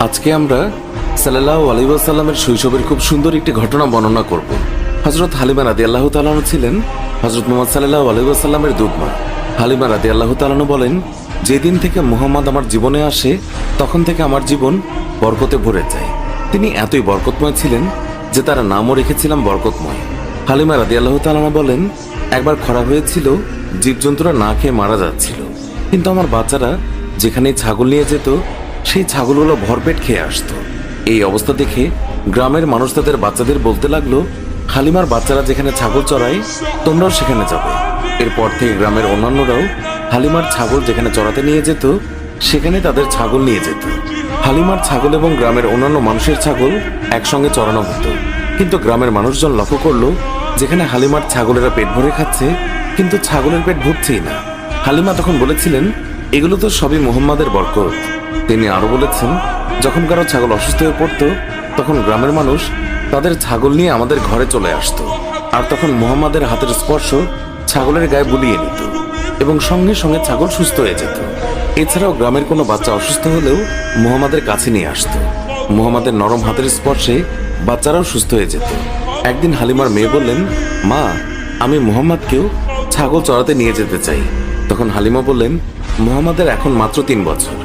আজকে আমরা সাল্লাল্লাহু আলাইহি ওয়াসাল্লামের শৈশবের খুব সুন্দর একটি ঘটনা বর্ণনা করব। হযরত হালিমা রাদিয়াল্লাহু তাআলা ছিলেন হযরত মুহাম্মদ সাল্লাল্লাহু আলাইহি ওয়াসাল্লামের দুধমা। হালিমা রাদিয়াল্লাহু তাআলা বলেন, যেদিন থেকে মুহাম্মদ আমার জীবনে আসে তখন থেকে আমার জীবন বরকতে ভরে যায়। তিনি এতই বরকতময় ছিলেন যে তার নামও রেখেছিলাম বরকতময়। হালিমা রাদিয়াল্লাহু তাআলা বলেন, একবার খরা হয়েছিল, জীবজন্তুরা না খেয়ে মারা যাচ্ছিল, কিন্তু আমার বাচ্চারা যেখানেই ছাগল নিয়ে যেত সেই ছাগলগুলো ভরপেট খেয়ে আসতো। এই অবস্থা দেখে গ্রামের মানুষ তাদের বাচ্চাদের বলতে লাগলো, হালিমার বাচ্চারা যেখানে ছাগল চড়ায় তোমরাও সেখানে যাবে। এরপর থেকে গ্রামের অন্যান্যরাও হালিমার ছাগল যেখানে চড়াতে নিয়ে যেত সেখানে তাদের ছাগল নিয়ে যেত। হালিমার ছাগল এবং গ্রামের অন্যান্য মানুষের ছাগল একসঙ্গে চড়ানো হতো। কিন্তু গ্রামের মানুষজন লক্ষ্য করলো, যেখানে হালিমার ছাগলেরা পেট ভরে খাচ্ছে কিন্তু ছাগলের পেট ভরছেই না। হালিমা তখন বলেছিলেন, এগুলো তো সবই মুহাম্মাদের বরকত। তিনি আরো বলেছেন, যখন কারো ছাগল অসুস্থ হয়ে পড়তো তখন গ্রামের মানুষ তাদের ছাগল নিয়ে আমাদের ঘরে চলে আসতো, আর তখন মুহাম্মাদের হাতের স্পর্শ ছাগলের গায়ে বুলিয়ে নিত এবং সঙ্গে সঙ্গে ছাগল সুস্থ হয়ে যেত। এছাড়াও গ্রামের কোনো বাচ্চা অসুস্থ হলেও মুহাম্মাদের কাছে নিয়ে আসতো। মুহাম্মাদের নরম হাতের স্পর্শে বাচ্চারাও সুস্থ হয়ে যেত। একদিন হালিমার মেয়ে বললেন, মা, আমি মুহাম্মাদকেও ছাগল চড়াতে নিয়ে যেতে চাই। তখন হালিমা বললেন, মুহাম্মাদের এখন মাত্র 3 বছর,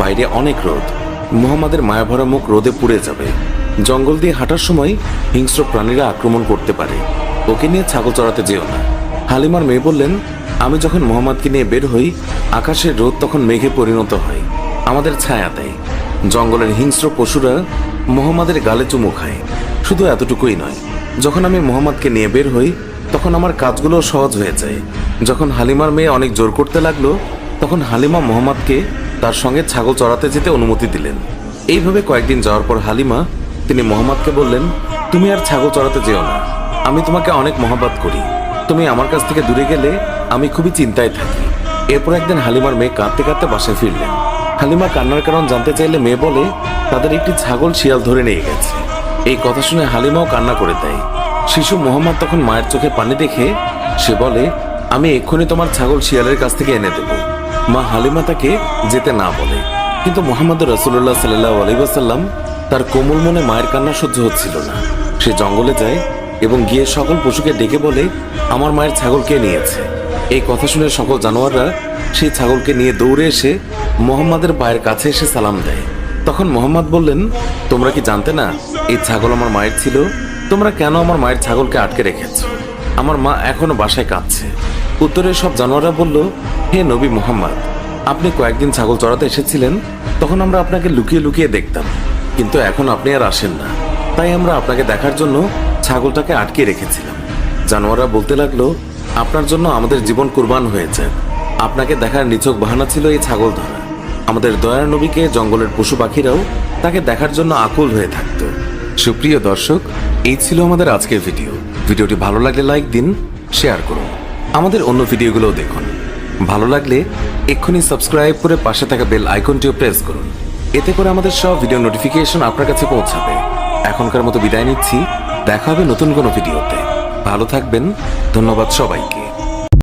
বাইরে অনেক রোদ, মুহাম্মাদের মায়াভরা মুখ রোদে পুড়ে যাবে। জঙ্গল দিয়ে হাঁটার সময় হিংস্র প্রাণীরা আক্রমণ করতে পারে, ওকে নিয়ে ছাগল চড়াতে যেও না। হালিমার মেয়ে বললেন, আমি যখন মুহাম্মাদকে নিয়ে বের হই আকাশের রোদ তখন মেঘে পরিণত হয়, আমাদের ছায়া দেয়। জঙ্গলের হিংস্র পশুরা মুহাম্মাদের গালে চুমু খায়। শুধু এতটুকুই নয়, যখন আমি মুহাম্মাদকে নিয়ে বের হই তখন আমার কাজগুলো সহজ হয়ে যায়। যখন হালিমার মেয়ে অনেক জোর করতে লাগলো তখন হালিমা মুহাম্মাদকে তার সঙ্গে ছাগল চড়াতে যেতে অনুমতি দিলেন। এইভাবে কয়েকদিন যাওয়ার পর হালিমা তিনি মুহাম্মাদকে বললেন, তুমি আর ছাগল চড়াতে যেও না, আমি তোমাকে অনেক মহব্বত করি, তুমি আমার কাছ থেকে দূরে গেলে আমি খুবই চিন্তায় থাকি। এরপর একদিন হালিমার মেয়ে কাঁদতে কাঁদতে বাসায় ফিরলেন। হালিমা কান্নার কারণ জানতে চাইলে মেয়ে বলে, তাদের একটি ছাগল শিয়াল ধরে নিয়ে গেছে। এই কথা শুনে হালিমাও কান্না করে দেয়। শিশু মুহাম্মদ তখন মায়ের চোখে পানি দেখে সে বলে, আমি এক্ষুনি তোমার ছাগল শিয়ালের কাছ থেকে এনে দেব। মা হালিমা তাকে যেতে না বলে, কিন্তু মুহাম্মদ রাসূলুল্লাহ সাল্লাল্লাহু আলাইহি ওয়াসাল্লাম তার কোমল মনে মায়ের কান্না সহ্য হচ্ছিল না। সে জঙ্গলে যায় এবং গিয়ে সকল পশুকে ডেকে বলে, আমার মায়ের ছাগল কে নিয়েছে। এই কথা শুনে সকল জানোয়াররা সেই ছাগলকে নিয়ে দৌড়ে এসে মুহাম্মাদের পায়ের কাছে এসে সালাম দেয়। তখন মুহাম্মদ বললেন, তোমরা কি জানতে না এই ছাগল আমার মায়ের ছিল? তোমরা কেন আমার মায়ের ছাগলকে আটকে রেখেছ? আমার মা এখনো বাসায় কাঁদছে। উত্তরে সব জানোয়াররা বলল, হে নবী মুহাম্মদ, আপনি কয়েকদিন ছাগল চড়াতে এসেছিলেন, তখন আমরা আপনাকে লুকিয়ে লুকিয়ে দেখতাম, কিন্তু এখন আপনি আর আসেন না, তাই আমরা আপনাকে দেখার জন্য ছাগলটাকে আটকে রেখেছিলাম। জানোয়াররা বলতে লাগলো, আপনার জন্য আমাদের জীবন কুরবান হয়েছে, আপনাকে দেখার নিছক বাহানা ছিল এই ছাগল ধরা। আমাদের দয়ার নবীকে জঙ্গলের পশু পাখিরাও তাকে দেখার জন্য আকুল হয়ে থাকতো। সুপ্রিয় দর্শক, এই ছিল আমাদের আজকের ভিডিওটি ভালো লাগলে লাইক দিন, শেয়ার করুন, আমাদের অন্য ভিডিওগুলোও দেখুন। ভালো লাগলে এক্ষুনি সাবস্ক্রাইব করে পাশে থাকা বেল আইকনটিও প্রেস করুন, এতে করে আমাদের সব ভিডিও নোটিফিকেশন আপনার কাছে পৌঁছাবে। এখনকার মতো বিদায় নিচ্ছি, দেখা হবে নতুন কোনো ভিডিওতে। ভালো থাকবেন, ধন্যবাদ সবাইকে।